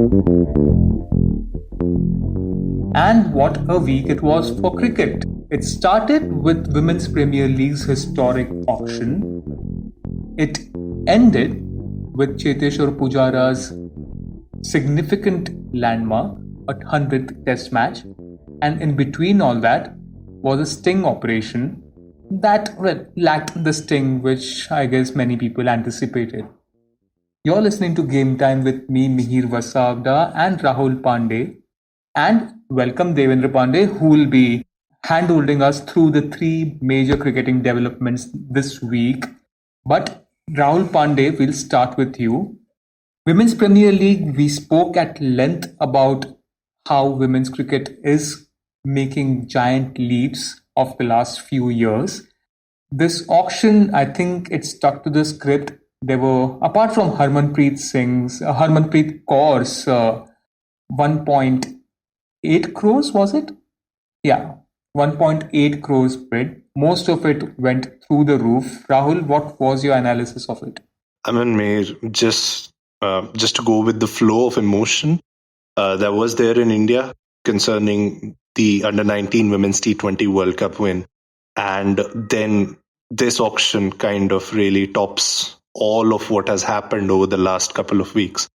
And what a week it was for cricket. It started with Women's Premier League's historic auction. It ended with Cheteshwar Pujara's significant landmark, a 100th Test match. And in between all that was a sting operation that lacked the sting which I guess many people anticipated. You're listening to Game Time with me, Mihir Vasavda, and Rahul Pandey. And welcome Devendra Pandey, who will be hand-holding us through the three major cricketing developments this week. But Rahul Pandey, we'll start with you. Women's Premier League, we spoke at length about how women's cricket is making giant leaps of the last few years. This auction, I think it stuck to the script. There were, apart from Harmanpreet Kaur's 1.8 crores, was it? Yeah, 1.8 crores bid. Most of it went through the roof. Rahul, what was your analysis of it? I mean, Mihir, just to go with the flow of emotion that was there in India concerning the Under-19 Women's T20 World Cup win. And then this auction kind of really tops all of what has happened over the last couple of weeks.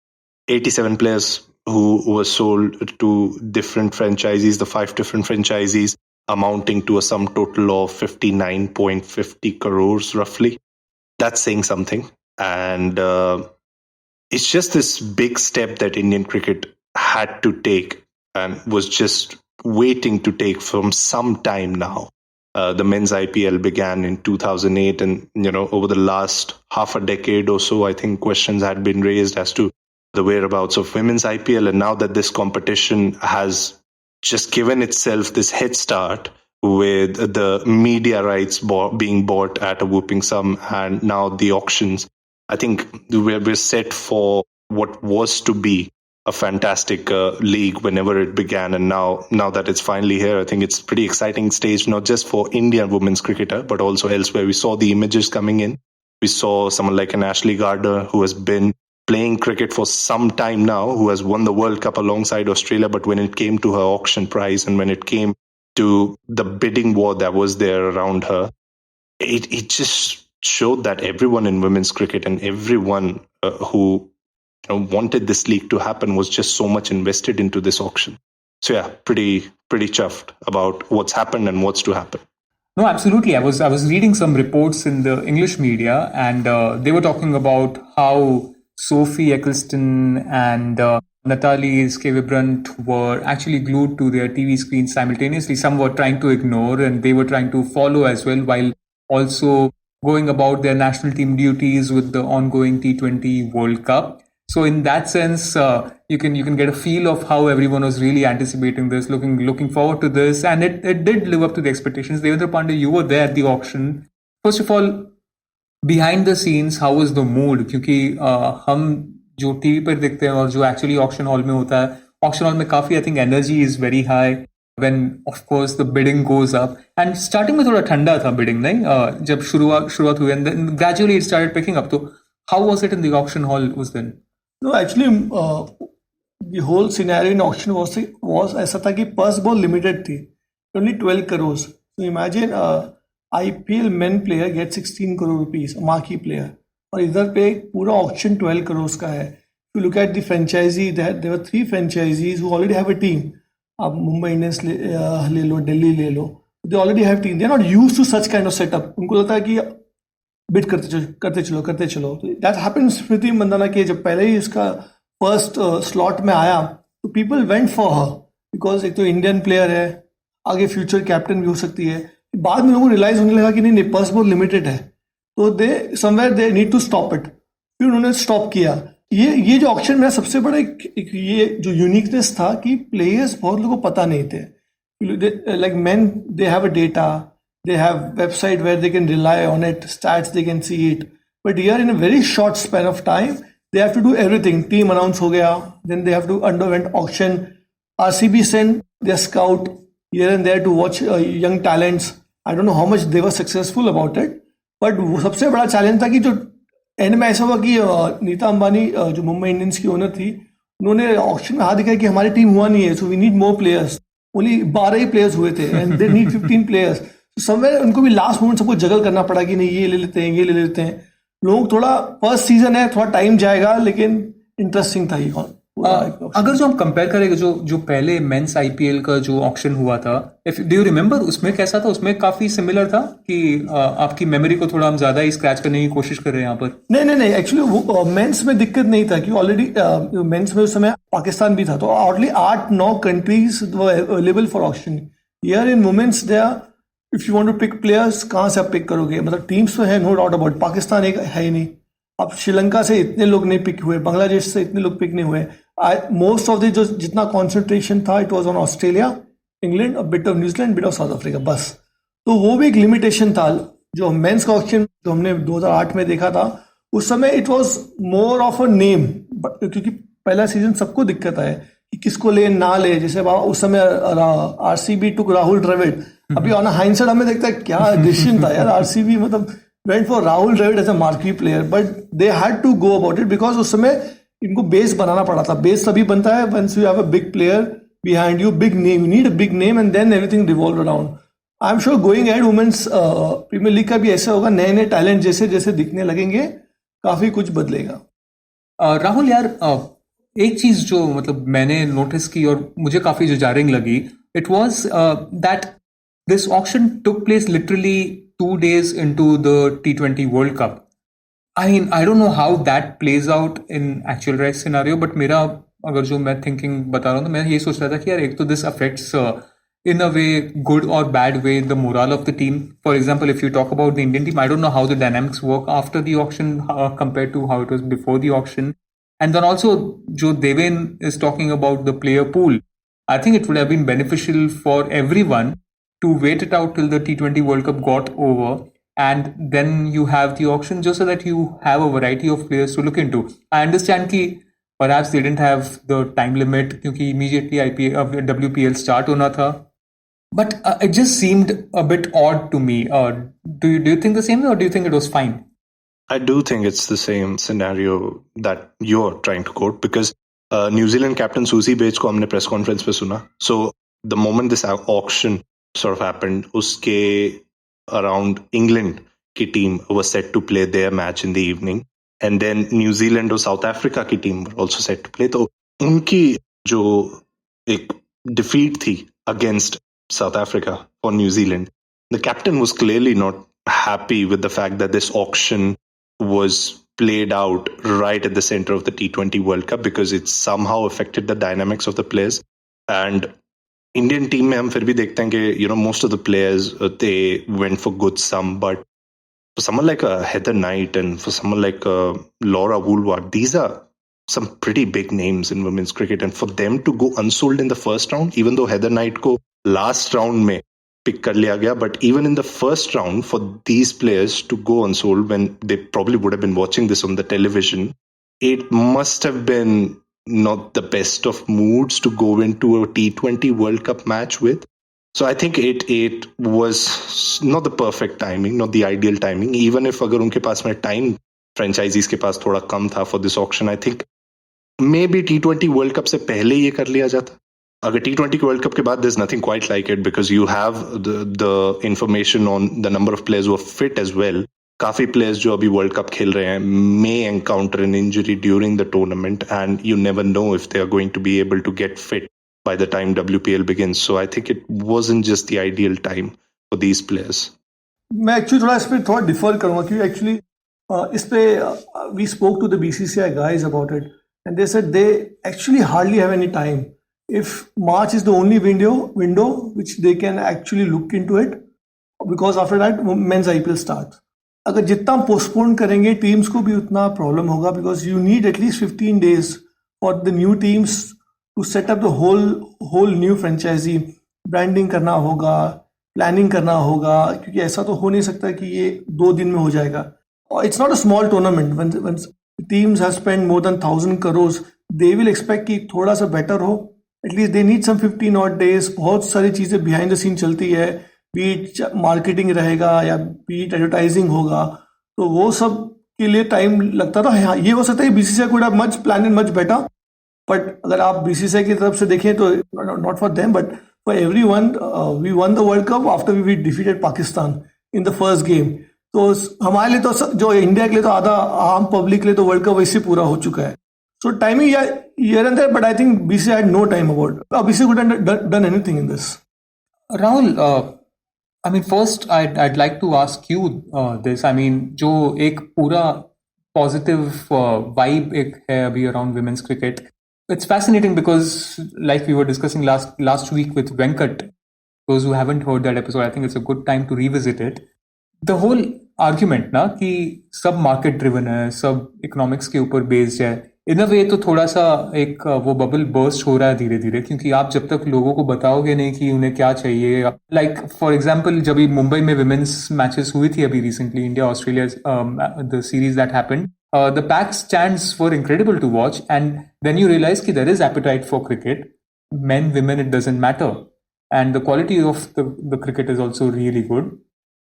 87 players who were sold to different franchisees, the 5 different franchisees, amounting to a sum total of 59.50 crores roughly. That's saying something. And it's just this big step that Indian cricket had to take and was just waiting to take from some time now. The men's IPL began in 2008, and over the last half a decade or so, I think questions had been raised as to the whereabouts of women's IPL. And now that this competition has just given itself this head start with the media rights being bought at a whooping sum, and now the auctions, I think we're set for what was to be a fantastic league whenever it began. And now that it's finally here, I think it's a pretty exciting stage, not just for Indian women's cricketer, but also elsewhere. We saw the images coming in. We saw someone like an Ashley Gardner, who has been playing cricket for some time now, who has won the World Cup alongside Australia. But when it came to her auction price and when it came to the bidding war that was there around her, it just showed that everyone in women's cricket and everyone who wanted this league to happen was just so much invested into this auction. So yeah, pretty chuffed about what's happened and what's to happen. No, absolutely. I was reading some reports in the English media, and they were talking about how Sophie Eccleston and Natalie Skeverbrunt were actually glued to their TV screens simultaneously. Some were trying to ignore, and they were trying to follow as well, while also going about their national team duties with the ongoing T20 World Cup. So in that sense, you can get a feel of how everyone was really anticipating this, looking forward to this, and it did live up to the expectations. Devendra Pandey, you were there at the auction. First of all, behind the scenes, how was the mood? क्योंकि हम जो TV पर देखते हैं और जो actually auction hall में होता है, auction hall में काफी I think energy is very high when of course the bidding goes up. And starting में थोड़ा ठंडा था bidding, नहीं? जब शुरुआत हुई, and then gradually it started picking up. So how was it in the auction hall was then? No, actually, the whole scenario in auction was ऐसा था कि purse ball limited थी, only 12 crores. So imagine IPL men player gets 16 crore rupees, a marquee player. और इधर पे पूरा auction 12 crores का है. If you look at the franchisee, there were 3 franchisees who already have a team. आप Mumbai Indians ले लो, Delhi ले लो. They already have team. They are not used to such kind of setup. उनको लगता है कि bit करते चलो. That happens स्मृति मंदाना के जब पहले ही इसका फर्स्ट स्लॉट में आया तो people went for her, because एक तो इंडियन प्लेयर है, आगे फ्यूचर कैप्टन भी हो सकती है. बाद में लोगों को रियलाइज होने लगा कि नहीं, पर्स बहुत लिमिटेड है, तो they somewhere they need to stop it. फिर उन्होंने स्टॉप किया. ये जो ऑक्शन में सबसे बड़ा एक ये जो यूनिकनेस था कि प्लेयर्स बहुत लोगों को पता नहीं थे. Like main they have a data, they have website where they can rely on it, stats they can see it, but here in a very short span of time they have to do everything. Team announce ho gaya, then they have to underwent auction. RCB sent their scout here and there to watch young talents. I don't know how much they were successful about it, but सबसे बड़ा challenge था कि जो and में ऐसा हुआ कि नीता अंबानी जो मुंबई इंडियंस की ओनर थी, उन्होंने ऑक्शन में हाथ दिखाया कि हमारी टीम हुआ नहीं है, so we need more players. Only 12 ही प्लेयर्स हुए थे and they need 15 players. Somewhere उनको भी लास्ट मोमेंट सबको जगल करना पड़ा कि नहीं ये ले लेते हैं, ये ले लेते हैं। लोग थोड़ा फर्स्ट सीजन है, थोड़ा टाइम जाएगा, लेकिन इंटरेस्टिंग था ये। अगर जो हम कंपेयर करेंगे जो पहले मेंस आईपीएल का जो ऑक्शन हुआ था, डू यू रिमेम्बर उसमें कैसा था? उसमें काफी सिमिलर था कि आपकी मेमोरी को थोड़ा हम ज्यादा ही स्क्रैच करने की कोशिश कर रहे हैं यहाँ पर? नहीं, एक्चुअली वो मेंस में दिक्कत नहीं था कि ऑलरेडी मेंस में उस समय पाकिस्तान भी था, तो already 8-9 countries available for auction. Here in women's they are, if you want to pick players, कहाँ से आप पिक करोगे? मतलब टीम्स तो है, नो डाउट अबाउट, पाकिस्तान एक है ही नहीं। अब श्रीलंका से इतने लोग नहीं पिक हुए, बांग्लादेश से इतने लोग पिक नहीं हुए। मोस्ट ऑफ द जो जितना कॉन्सेंट्रेशन था it was on Australia, England, a bit of New Zealand, bit of south Africa, बस। तो वो भी एक लिमिटेशन था। जो मेंस का ऑक्शन जो हमने 2008 में देखा था, उस समय it was more of a name, क्योंकि पहला सीजन सबको दिक्कत है कि किसको ले ना ले। जैसे उस समय आरसीबी टुक राहुल द्रविड़। अभी ऑन हाइंडसाइड हमें देखता है क्या डिसीजन था यार, आरसीबी मतलब went for Rahul Dravid as a marquee player, but they had to go about it because उस समय इनको बेस बनाना पड़ा था। बेस तभी बनता है once you have a big player behind you, big name, you need a big name and then everything revolve around. I'm sure going ahead women's premier league का भी ऐसा होगा, नए नए टैलेंट जैसे जैसे दिखने लगेंगे, काफी कुछ बदलेगा। राहुल यार, एक चीज जो मतलब मैंने नोटिस की और मुझे काफी जो जारिंग लगी, it was that this auction took place literally 2 days into the T20 World Cup. I mean, I don't know how that plays out in actual race scenario, but मेरा अगर जो मैं thinking बता रहा हूँ तो मैं ये सोच रहा था कि यार एक तो this affects in a way, good or bad way, the morale of the team. For example, if you talk about the Indian team, I don't know how the dynamics work after the auction compared to how it was before the auction. And then also, जो Deven is talking about the player pool, I think it would have been beneficial for everyone to wait it out till the T20 World Cup got over and then you have the auction, just so that you have a variety of players to look into. I understand कि perhaps they didn't have the time limit क्योंकि immediately WPL start होना था, but it just seemed a bit odd to me. Do you think the same way, or do you think it was fine? I do think it's the same scenario that you're trying to quote, because New Zealand captain Susie Bates को हमने press conference पे सुना. So the moment this auction sort of happened, uske around England ki team was set to play their match in the evening, and then New Zealand or South Africa ki team were also set to play. तो उनकी जो एक defeat थी against South Africa for New Zealand, the captain was clearly not happy with the fact that this auction was played out right at the center of the T20 World Cup, because it somehow affected the dynamics of the players. And Indian team में हम फिर भी देखते हैं कि most of the players they went for good sum, but for someone like Heather Knight and for someone like Laura Woolward, these are some pretty big names in women's cricket, and for them to go unsold in the first round, even though Heather Knight को last round में pick कर लिया गया, but even in the first round for these players to go unsold when they probably would have been watching this on the television, it must have been not the best of moods to go into a T20 World Cup match with. So I think it was not the perfect timing, not the ideal timing. Even if अगर उनके पास में time franchisees के पास थोड़ा कम था for this auction, I think maybe T20 World Cup से पहले ये कर लिया जाता. अगर T20 World Cup के बाद there's nothing quite like it, because you have the information on the number of players who are fit as well. काफी प्लेयर्स जो अभी वर्ल्ड कप खेल रहे हैं may encounter an injury during the tournament, and you never know if they are going to be able to get fit by the time WPL begins. So I think it wasn't just the ideal time for these players. मैं actually थोड़ा इस पे थोड़ा differ करूंगा, क्योंकि actually इस पे we spoke to the BCCI guys about it and they said they actually hardly have any time. If March is the only window which they can actually look into it, because after that men's IPL starts. अगर जितना postpone करेंगे teams को भी उतना problem होगा, because you need at least 15 days for the new teams to set up the whole new franchise. Branding करना होगा, planning करना होगा, क्योंकि ऐसा तो हो नहीं सकता कि ये 2 दिन में हो जाएगा. It's not a small tournament. When teams have spend more than 1,000 crores, they will expect कि थोड़ा सा बेटर हो. At least they need some 15 odd days. बहुत सारी चीज़ें बिहाइंड द सीन चलती है, बीट मार्केटिंग रहेगा या बीट एडवर्टाइजिंग होगा, तो वो सब के लिए टाइम लगता था. हाँ, ये हो सकता है BCCI could have much planned it much better, but अगर आप बीसीसीआई की तरफ से देखें तो not for them but for everyone, we won the world cup after we defeated Pakistan in the first game. तो हमारे लिए तो जो इंडिया के लिए तो आधा आम पब्लिक के लिए तो वर्ल्ड कप वैसे पूरा हो चुका है. So timing, yeah, here and there, but I think BCCI had no time about it. BCCI couldn't have done anything in this. Rahul, I mean, first I'd like to ask you this. I mean, जो एक पूरा positive vibe एक है अभी around women's cricket. It's fascinating because, like we were discussing last week with Venkat, those who haven't heard that episode, I think it's a good time to revisit it. The whole argument ना कि सब market driven है, सब economics के ऊपर based है. इन अ वे तो थोड़ा सा एक वो बबल बर्स्ट हो रहा है धीरे धीरे, क्योंकि आप जब तक लोगों को बताओगे नहीं कि उन्हें क्या चाहिए. लाइक फॉर एग्जांपल जब मुंबई में विमेंस मैचेस हुई थी अभी recently, India Australia, the series that happened, the pack stands were incredible to watch and then you realise कि there is appetite for cricket, men women it doesn't matter, and the quality of the cricket is also really good.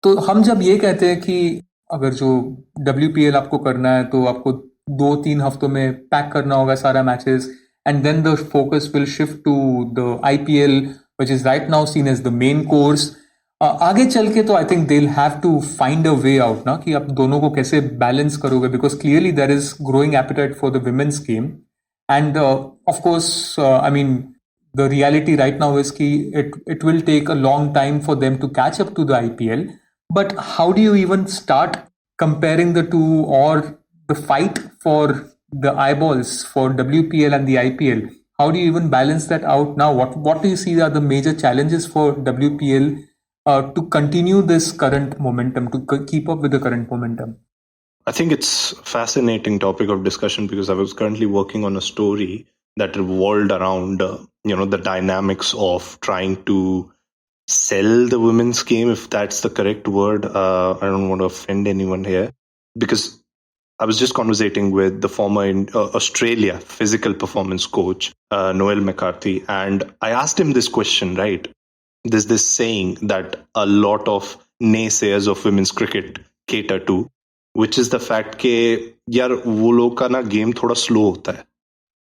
तो हम जब ये कहते हैं कि अगर जो WPL आपको करना है तो आपको 2-3 हफ्तों में पैक करना होगा सारा matches, and then the focus will shift to the IPL which is right now seen as the main course. आगे चल के तो I think they will have to find a way out ना कि आप दोनों को कैसे बैलेंस करोगे, because clearly there is growing appetite for the women's game. And of course I mean the reality right now is कि it will take a long time for them to catch up to the IPL. But how do you even start comparing the two, or the fight for the eyeballs for WPL and the IPL? How do you even balance that out now? What do you see are the major challenges for WPL to continue this current momentum, to keep up with the current momentum? I think it's a fascinating topic of discussion because I was currently working on a story that revolved around the dynamics of trying to sell the women's game, if that's the correct word. I don't want to offend anyone here, because I was just conversating with the former Australia physical performance coach, Noel McCarthy, and I asked him this question, right? There's this saying that a lot of naysayers of women's cricket cater to, which is the fact कि यार वो लोग का ना game थोड़ा slow होता है.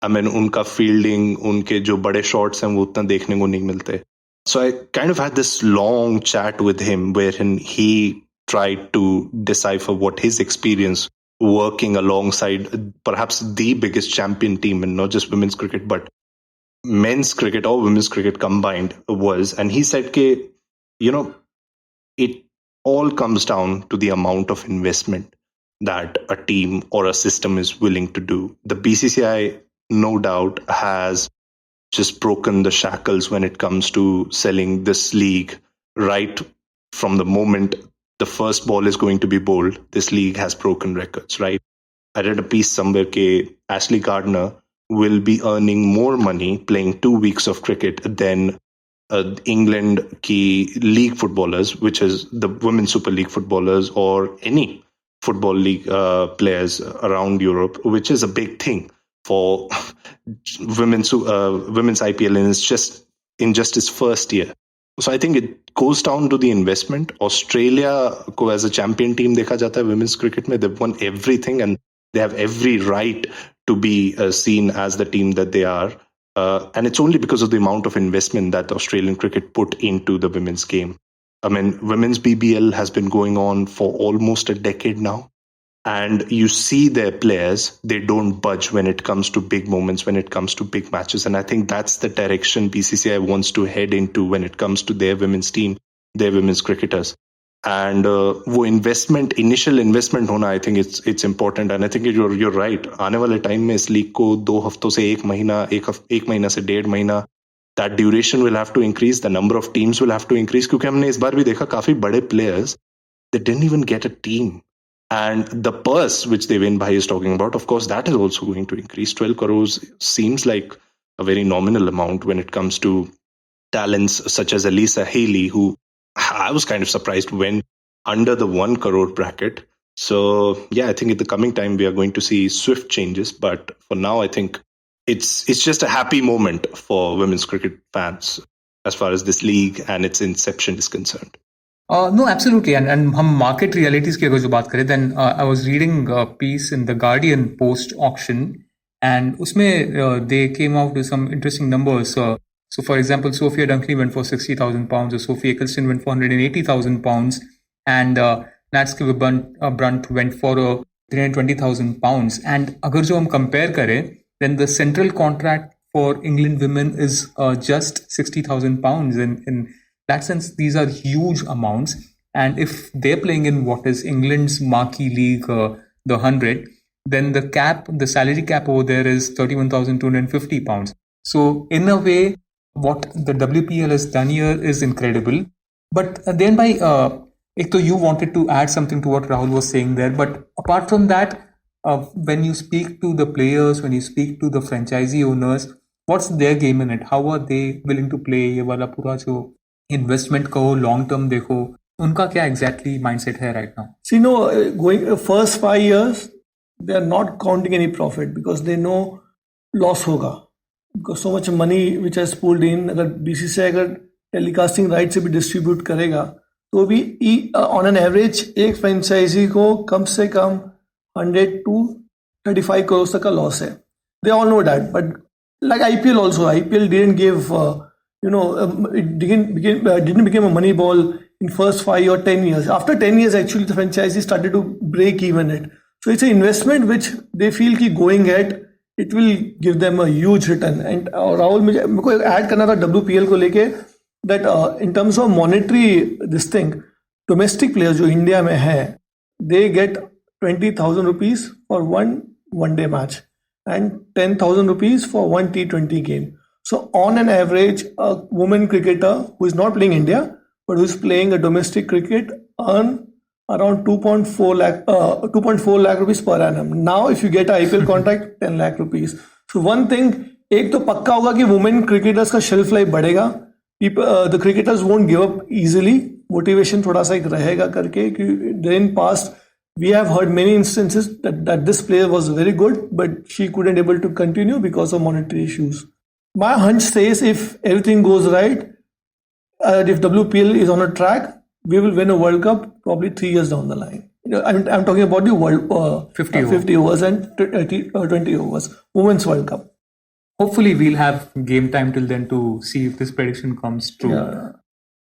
I mean, उनका फील्डिंग, उनके जो बड़े शॉट्स हैं वो उतना देखने को नहीं मिलते. So I kind of had this long chat with him wherein he tried to decipher what his experience working alongside perhaps the biggest champion team in not just women's cricket but men's cricket or women's cricket combined was. And he said that, it all comes down to the amount of investment that a team or a system is willing to do. The BCCI, no doubt, has just broken the shackles when it comes to selling this league. Right from the moment the first ball is going to be bowled, this league has broken records, right? I read a piece somewhere that Ashley Gardner will be earning more money playing 2 weeks of cricket than England ki league footballers, which is the Women's Super League footballers, or any football league players around Europe, which is a big thing for women's IPL in just its first year. So I think it goes down to the investment. Australia को as a champion team देखा जाता है women's cricket में. They've won everything and they have every right to be seen as the team that they are. And it's only because of the amount of investment that Australian cricket put into the women's game. I mean, women's BBL has been going on for almost a decade now. And you see their players, they don't budge when it comes to big moments, when it comes to big matches. And I think that's the direction BCCI wants to head into when it comes to their women's team, their women's cricketers. And वो investment, initial investment होना, I think it's important. And I think you're right. आने वाले time में इस league को 2 हफ्तों से एक महीना से 1.5 महीना, that duration will have to increase. The number of teams will have to increase. क्योंकि हमने इस बार भी देखा काफी बड़े players, they didn't even get a team. And the purse which Devendra Bhai is talking about, of course, that is also going to increase. 12 crores seems like a very nominal amount when it comes to talents such as Elisa Haley, who I was kind of surprised when under the 1 crore bracket. So, yeah, I think in the coming time we are going to see swift changes. But for now, I think it's just a happy moment for women's cricket fans as far as this league and its inception is concerned. No, absolutely. And हम market realities की अगर जो बात करें, then I was reading a piece in the Guardian post auction, and उसमें they came out with some interesting numbers. So for example, Sophia Dunkley went for £60,000, or Sophie Eccleston went for £180,000, and Nat Brunt went for £320,000. And अगर जो हम compare करें, then the central contract for England women is just £60,000. In that sense, these are huge amounts. And if they're playing in what is England's marquee league, the 100, then the salary cap over there is £31,250. So in a way, what the WPL has done here is incredible. But then you wanted to add something to what Rahul was saying there. But apart from that, when you speak to the players, when you speak to the franchisee owners, what's their game in it? How are they willing to play? ये वाला पूरा जो investment कहो, long term देखो, उनका क्या exactly mindset है right now? See, going first 5 years, they are not counting any profit because they know loss होगा. Because so much money which has pooled in, अगर BCCI अगर telecasting rights से भी distribute करेगा, तो भी on an average एक franchisee को कम से कम 100 to 35 crores तक का loss है. They all know that, but like IPL also, IPL didn't give, it didn't become a money ball in first 5 or 10 years. After 10 years, actually, the franchisee started to break even it. So it's an investment which they feel कि going ahead, it will give them a huge return. And Rahul, मेरे को add करना था WPL को लेके that in terms of monetary this thing, domestic players जो India में है, they get 20,000 rupees for one day match and 10,000 rupees for one T20 game. So on an average, a woman cricketer who is not playing India but who is playing a domestic cricket earn around 2.4 lakh rupees per annum. Now if you get an IPL contract, 10 lakh rupees. So one thing, एक तो पक्का होगा कि women cricketers का shelf life बढ़ेगा. The cricketers won't give up easily. Motivation थोड़ा सा एक रहेगा करके कि in past we have heard many instances that this player was very good but she couldn't able to continue because of monetary issues. My hunch says if everything goes right, if WPL is on a track, we will win a World Cup probably 3 years down the line. I'm talking about the World 50 overs and 20 overs, Women's World Cup. Hopefully we'll have game time till then to see if this prediction comes true. Yeah.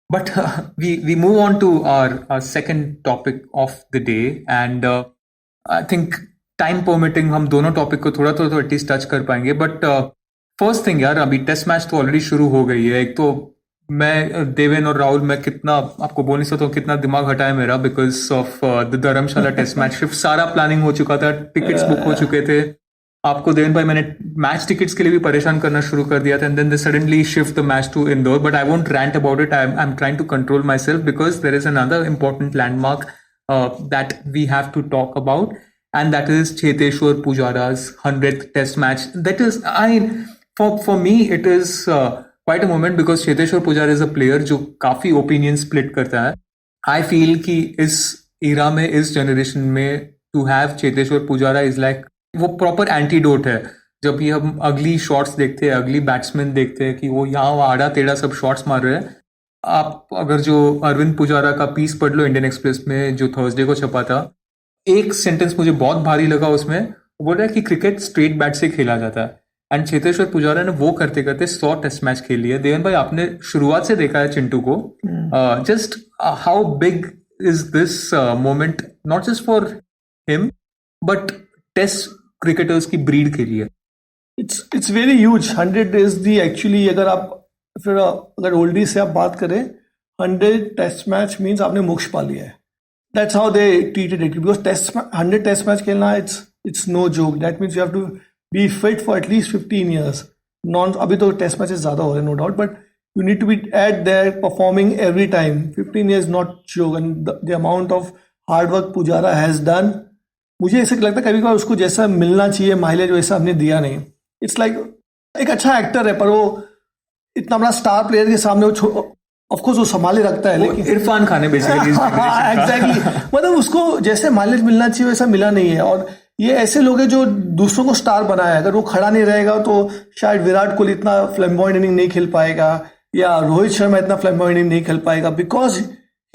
But we move on to our second topic of the day, and I think time permitting हम दोनों topic को थोड़ा तो at least touch कर पाएंगे. But first thing यार, अभी test match तो ऑलरेडी शुरू हो गई है. एक तो मैं देवेन और राहुल, मैं कितना आपको बोल नहीं सकता हूँ कितना दिमाग हटाया मेरा because of the Dharamshala test match. Shift सारा प्लानिंग हो चुका था, टिकट्स बुक हो चुके थे. आपको देवेन भाई मैंने मैच टिकट्स के लिए भी परेशान करना शुरू कर दिया था, and then they suddenly shift the match to Indore. But I won't rant about it. I am trying to control myself because there is another important landmark that we have to talk about, and that is Cheteshwar Pujara's 100th test match. That is, for me it is quite a moment because Cheteshwar Pujara is a player जो काफी opinion split करता है. I feel कि इस era में, इस generation में to have Cheteshwar Pujara is like वो proper antidote है. जब भी हम अगली shots देखते हैं, अगली batsman देखते हैं कि वो यहाँ आड़ा टेढ़ा सब shots मार रहे हैं. आप अगर जो अरविंद पुजारा का पीस पढ़ लो इंडियन एक्सप्रेस में जो थर्सडे को छपा था, एक सेंटेंस मुझे बहुत भारी लगा उसमें. वो बोल रहा है कि क्रिकेट स्ट्रेट बैट से खेला जाता है, एंड चेतेश्वर पुजारा ने वो करते करते 100 टेस्ट मैच खेल लिए. देवन भाई आपने शुरुआत से देखा है चिंटू को. Just how big is this moment not just for him but test cricketers की ब्रीड के लिए? It's very huge. 100 is the actually, अगर ओल्डीज से आप बात करें, 100 टेस्ट मैच मीन्स आपने मोक्ष पा लिया है. That's how they treated it because 100 test match खेलना it's no joke. That means you have to be fit for at least 15 years. अभी तो test matches ज़्यादा हो रहे हैं no doubt, but you need to be at there performing every time. 15 years not joke, and the amount of hard work Pujara has done, मुझे ऐसा लगता है कभी कभी उसको जैसा मिलना चाहिए माइलेज वैसा हमने दिया नहीं. It's like एक अच्छा एक्टर है पर वो इतना बड़ा स्टार प्लेयर के सामने वो ऑफ कोर्स वो संभाले रखता है, लेकिन इरफान खान है बेसिकली. एग्जैक्टली, मतलब उसको जैसे माइलेज मिलना चाहिए वैसा मिला नहीं है. और ये ऐसे लोग हैं जो दूसरों को स्टार बनाया है. अगर वो खड़ा नहीं रहेगा तो शायद विराट कोहली इतना फ्लैम्बॉयंट इनिंग नहीं खेल पाएगा या रोहित शर्मा इतना फ्लैम्बॉयंट इनिंग नहीं खेल पाएगा because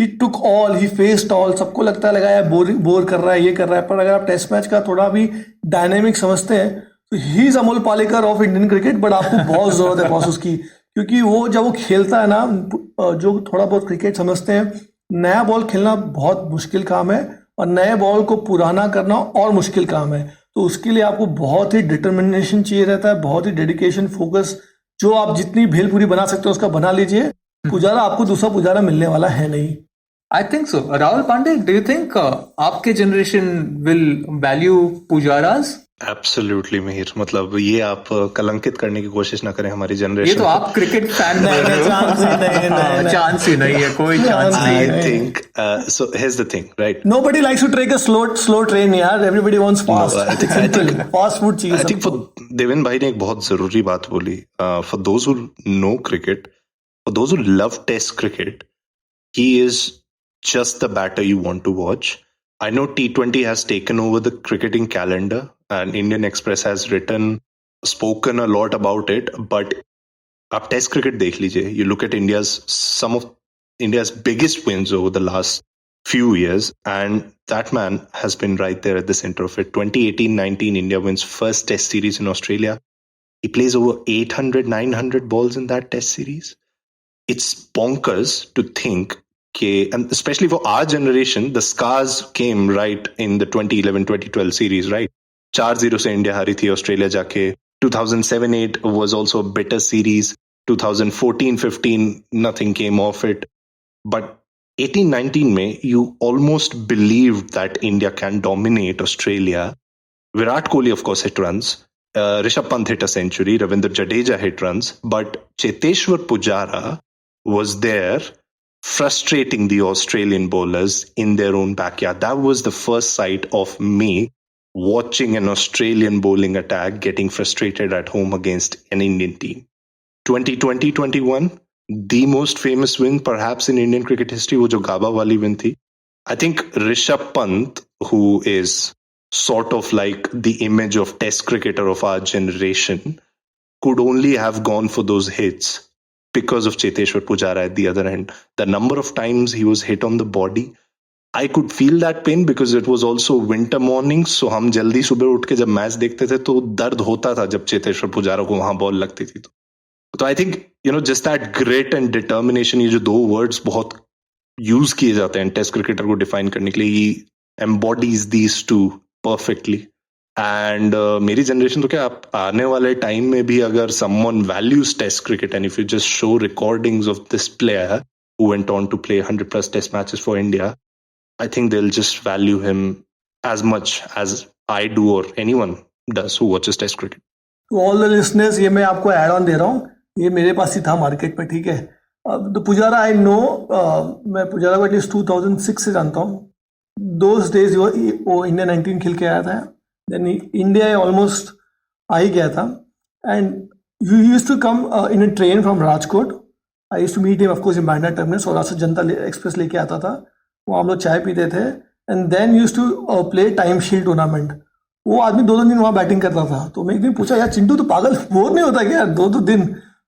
he took all, he faced all. सबको लगता है लगा यार बोर कर रहा है, ये कर रहा है. पर अगर आप टेस्ट मैच का थोड़ा भी डायनेमिक समझते हैं he is Amol Palekar of Indian cricket, but आपको बहुत जरूरत है बॉस उसकी, क्योंकि वो जब वो खेलता है ना, जो थोड़ा बहुत क्रिकेट समझते हैं, नया बॉल खेलना बहुत मुश्किल काम है और नए बॉल को पुराना करना और मुश्किल काम है। तो उसके लिए आपको बहुत ही डिटर्मिनेशन चाहिए रहता है, बहुत ही डेडिकेशन, फोकस। जो आप जितनी भेलपूरी बना सकते हो उसका बना लीजिए। पुजारा, आपको दूसरा पुजारा मिलने वाला है नहीं। I think so. Rahul Pandey, do you think आपके generation will value Pujaras? Absolutely, Mihir. मतलब ये आप कलंकित करने की कोशिश ना करें हमारी जनरेशन। ये तो आप क्रिकेट फैन नहीं, चांस ही नहीं है, कोई चांस नहीं है। I think so. Here's the thing, right? Nobody likes to take a slow train, यार. Everybody wants fast. No, I think fast food चाहिए। I think for देवेंद्र भाई ने एक बहुत जरूरी बात बोली। For those who know cricket, for those who love Test cricket, he is just the batter you want to watch. I know T20 has taken over the cricketing calendar and Indian Express has spoken a lot about it, but आप Test cricket देख लीजिए. You look at some of India's biggest wins over the last few years, and that man has been right there at the center of it. 2018-19, India wins first Test series in Australia. He plays over 800, 900 balls in that Test series. It's bonkers to think, and especially for our generation, the scars came right in the 2011-2012 series, right? 4-0 से India हारी थी Australia जाके. 2007-8 was also a bitter series. 2014-15 nothing came of it. But 18-19 में you almost believed that India can dominate Australia. Virat Kohli of course hit runs. Rishabh Pant hit a century. Ravindra Jadeja hit runs. But Cheteshwar Pujara was there frustrating the Australian bowlers in their own backyard. That was the first sight of me watching an Australian bowling attack getting frustrated at home against an Indian team. 2020-21, the most famous win perhaps in Indian cricket history, wo jo Gaba wali win thi. I think Rishabh Pant, who is sort of like the image of Test cricketer of our generation, could only have gone for those hits because of Cheteshwar Pujara at the other end. The number of times he was hit on the body, I could feel that pain because it was also winter mornings. So हम जल्दी सुबह उठ के जब match देखते थे तो दर्द होता था जब चेतेश्वर पुजारा को वहां बॉल लगती थी। तो I think just that grit and determination, ये जो दो words बहुत यूज किए जाते हैं टेस्ट क्रिकेटर को डिफाइन करने के लिए, he embodies these two perfectly. And मेरी जनरेशन तो क्या, आप आने वाले टाइम में भी अगर someone values Test cricket and if you just show recordings of this player who went on to play 100 plus Test matches for India, I think they'll just value him as much as I do or anyone does who watches Test cricket. To all the listeners, ये मैं आपको add on दे रहा हूँ, ये मेरे पास ही था market पे, ठीक है। तो पुजारा आई नो, मैं पुजारा को एटलीस्ट 2006 से जानता हूँ। दोज डेज वो इंडिया 19 खेल के आया था, देन इंडिया ऑलमोस्ट आ ही गया था, and you used to come in a train from Rajkot. I used to meet him of course in Bandra terminus, और राष्ट्रीय जनता एक्सप्रेस लेके आता था, वहाँ हम लोग चाय पीते थे, and then used to play Times Shield tournament. वो आदमी 2-2 दिन वहाँ बैटिंग करता था. तो मैं एक दिन पूछा, यार चिंटू तो पागल बोर नहीं होता क्या यार 2-2 दिन?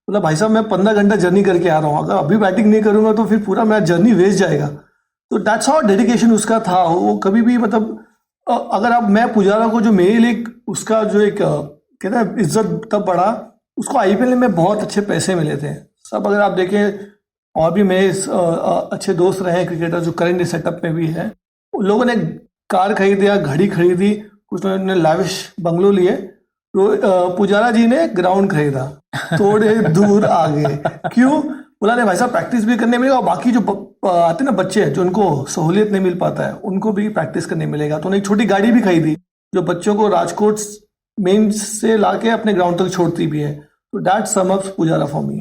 मतलब भाई साहब मैं 15 घंटा जर्नी करके आ रहा हूँ, अगर अभी बैटिंग नहीं करूँगा तो फिर पूरा मेरा जर्नी वेस्ट जाएगा. तो दैट्स हाउ डेडिकेशन उसका था. वो कभी भी मतलब अगर आप, मैं पुजारा को जो मेरे लिए उसका जो एक कहते हैं इज्जत तब बढ़ा, उसको आईपीएल में बहुत अच्छे पैसे मिले थे सब. अगर आप देखें, और भी मेरे अच्छे दोस्त रहे हैं क्रिकेटर जो करंट सेटअप में भी है, उन लोगों ने कार खरीदी, घड़ी खरीदी, कुछ लोगों ने लाविश बंगलो लिए. तो पुजारा जी ने ग्राउंड खरीदा थोड़े दूर आगे. क्यों? बोला नहीं भाई साहब, प्रैक्टिस भी करने मिलेगा, और बाकी जो आते ना बच्चे जो उनको सहूलियत नहीं मिल पाता है उनको भी प्रैक्टिस करने मिलेगा. तो उन्होंने एक छोटी गाड़ी भी खरीदी जो बच्चों को राजकोट मेन से लाके अपने ग्राउंड तक छोड़ती भी है. तो that sum ups Pujara for me.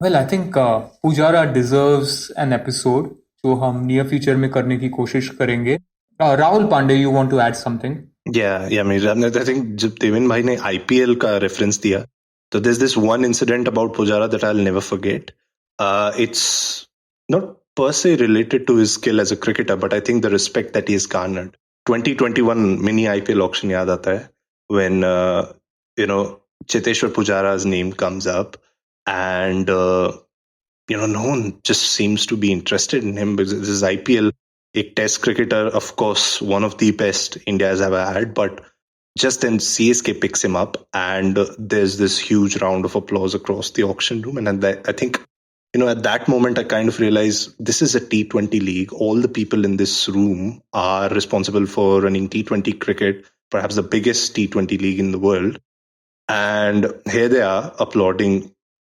Well, I think Pujara deserves an episode जो हम नियर फ्यूचर में करने की कोशिश करेंगे. Rahul Pandey, you want to add something? I think जब देवेंद्र भाई ने IPL का रेफरेंस दिया, तो there's this one incident about Pujara that I'll never forget. It's not per se related to his skill as a cricketer, but I think the respect that he has garnered. 2021 mini IPL auction याद आता है, when Cheteshwar Pujara's name comes up, and no one just seems to be interested in him because this is IPL. A test cricketer, of course, one of the best India has ever had, but just then CSK picks him up, and there's this huge round of applause across the auction room. And I think, at that moment, I kind of realized this is a T20 league. All the people in this room are responsible for running T20 cricket, perhaps the biggest T20 league in the world. And here they are applauding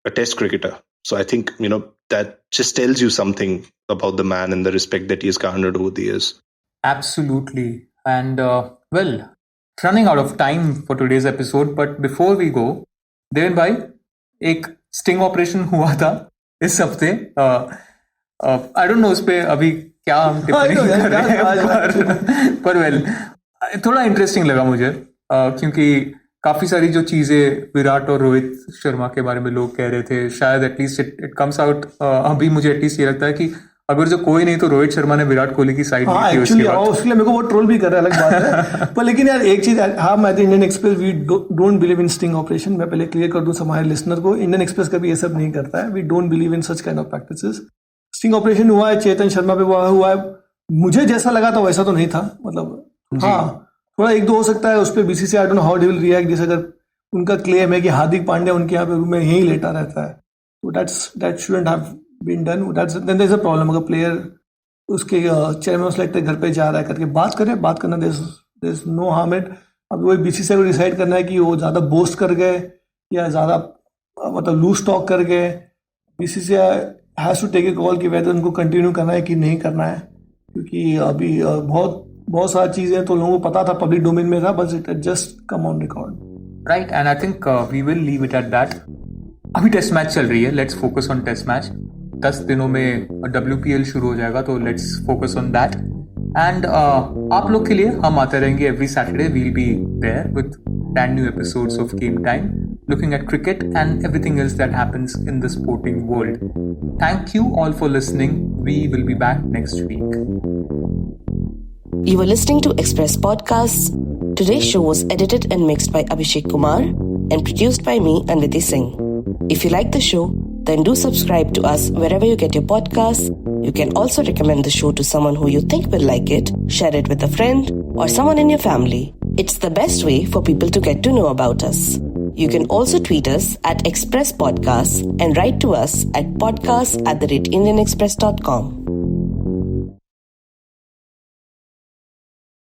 a test cricketer. So I think, that just tells you something about the man and the respect that he has garnered over the years. Absolutely. And running out of time for today's episode, but before we go, Deven bhai, एक sting operation हुआ था इस हफ्ते. I don't know उस पे अभी क्या हम टिप्पणी कर रहे हैं, पर थोड़ा इंटरेस्टिंग लगा मुझे, क्योंकि काफी सारी जो चीजें विराट और रोहित शर्मा के बारे में लोग कह रहे थे, शायद एटलीस्ट इट कम्स आउट. अभी मुझे एटलीस्ट ये लगता है कि अगर जो कोई नहीं तो रोहित शर्मा ने विराट कोहली की साइड ली थी उसके बाद. उसके लिए मेरे को वो ट्रोल भी कर रहा है, अलग बात है. पर लेकिन यार एक चीज, मैं Indian Express we don't believe in sting operation. मैं पहले क्लियर कर दूं हमारे लिसनर को, इंडियन एक्सप्रेस कभी ये सब नहीं करता है. We don't believe in such kind of practices. Sting operation हुआ है, चेतन शर्मा पे हुआ है. मुझे जैसा लगा था वैसा तो नहीं था, मतलब थोड़ा एक दो हो सकता है उस पर. BCCI I don't know how they will react. जैसे अगर उनका क्लेम है कि हार्दिक पांड्या उनके यहाँ पे रूम में यहीं लेटा रहता है, तो that shouldn't have been done. Then there is a problem. अगर प्लेयर उसके चेयरमैन लगता है घर पे जा रहा है करके बात करना, there is no harm it. अब वही बीसीसीआई को डिसाइड करना है कि वो ज़्यादा बोस्ट कर गए या ज़्यादा मतलब लूज टॉक कर गए. BCCI has to take a call कि वेदर उनको कंटिन्यू करना है कि नहीं करना है, क्योंकि अभी बहुत सारी चीज़ें तो लोगों को पता था, पब्लिक डोमेन में था, बस it just come on record. Right, and I think we will leave it at that. अभी टेस्ट मैच चल रही है, let's focus on test match. 10 दिनों में WPL शुरू हो जाएगा, तो let's focus on that. And आप लोग के लिए हम आते रहेंगे every Saturday. We'll be there with brand new episodes of Game Time, looking at cricket and everything else that happens in the sporting world. Thank you all for listening. We will be back next week. You were listening to Express Podcasts. Today's show was edited and mixed by Abhishek Kumar and produced by me, Anwiti Singh. If you like the show, then do subscribe to us wherever you get your podcasts. You can also recommend the show to someone who you think will like it, share it with a friend or someone in your family. It's the best way for people to get to know about us. You can also tweet us at Express Podcasts and write to us at podcasts@indianexpress.com.